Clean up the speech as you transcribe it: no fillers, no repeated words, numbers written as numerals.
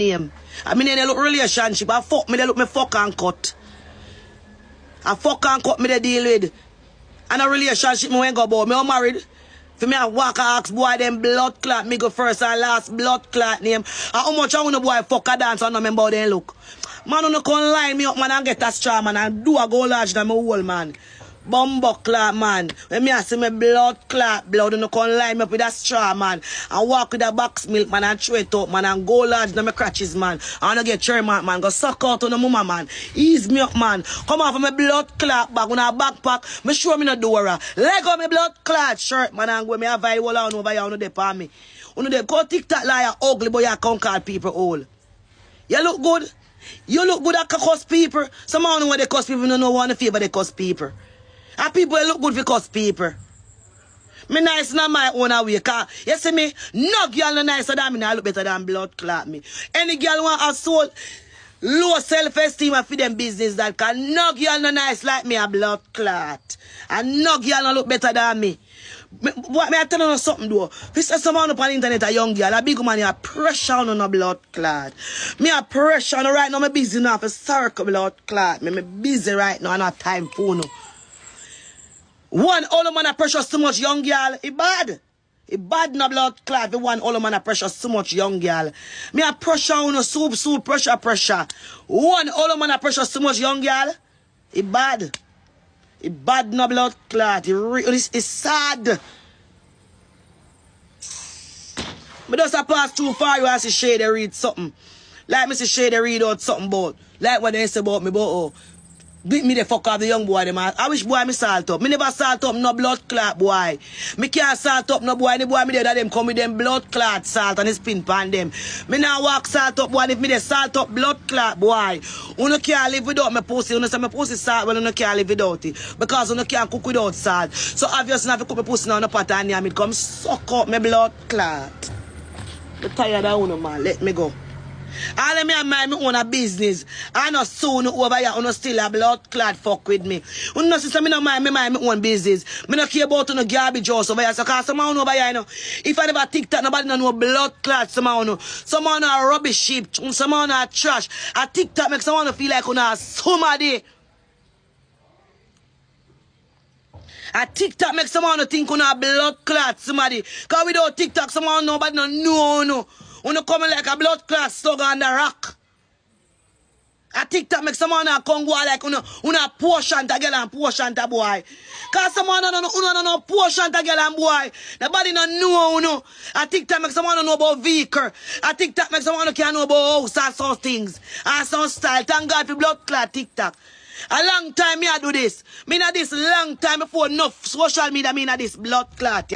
name. I mean, they look relationship. I fuck me, they look me fuck and cut. I fuck and cut me, they deal with. And a relationship, me when go about. Me I'm married. For me, I walk and ask boy, them blood clot. Me go first and last blood clot name. And how much I want to boy fuck a dance and no remember how they look. Man, you come line me up, man, and get a straw, man, and do a go large than my whole, man. Bumbo clot, man. When me I see me blood clot, blood, you come line me up with a straw, man. And walk with a box milk, man, and throw it up, man, and go large than my crutches, man. And I get cherry, man, go suck out on the mama, man. Ease me up, man. Come off of my blood clot bag, on a backpack. Me show me no door. Leg on me blood clot shirt, man, and go me a vibe all on over here, on the depot me. On the go TikTok liar ugly, boy, you can't call people all. You look good. You look good at cuss people. Some of them when they cuss people don't know what feel, but they cuss people. And people look good for cuss people. Me nice not my own way. Cause you see me, no girl no nicer than me, I look better than blood clot me. Any girl want a soul low self-esteem and for them business that cause no girl no nice like me a blood clot. And no girl no look better than me. What me I tell you something though. If someone up on the internet a young girl, a big man a pressure on a blood clot. Me a pressure on right now, me busy now for circle blood clot. Me busy right now and have time for no. One all man a pressure so much young girl, it bad. It bad no blood clot. The one all man a pressure so much young girl. Me a pressure on a soup pressure. One all man a pressure so much young girl, it bad. It bad no blood clot. It's sad. But just a pass too far, you have to see Shade read something. Like me see Shade read out something about. Like what they say about me, but oh. Beat me the fuck off the young boy, them. I wish boy me salt up. Me never salt up no blood clot boy. Me can't salt up no boy. The boy me there that them come with them blood clot salt and spin pan them. Me now walk salt up boy. If me there salt up blood clot boy. You can't live without me pussy. You say me pussy salt, well you can't live without it. Because you can't cook without salt. So obviously if you cook me pussy now on the pot and yam, it come suck up me blood clot. I'm tired of you, man. Let me go. All of me and my own a business. I know soon over here, you still a blood clot fuck with me. You know, sister, me no mind my own business. Me no care about no garbage house over here. So, cause someone over here, you know, if I never TikTok, nobody know blood clot, someone know. Someone know rubbish sheep, someone know trash. A TikTok make someone feel like you know somebody. A TikTok make someone think you know blood clot, somebody. Cause without TikTok, someone nobody no. You come like a blood clot slug on the rock. A TikTok make someone come go like una portion to girl and portion to boy. Cause someone no portion to girl and boy. Nobody no know. A TikTok make someone know about vehicle. A TikTok make someone can know about house and some things. And some style. Thank God for blood clot TikTok. A long time me I do this. Me na this long time before enough social media me na this blood clot.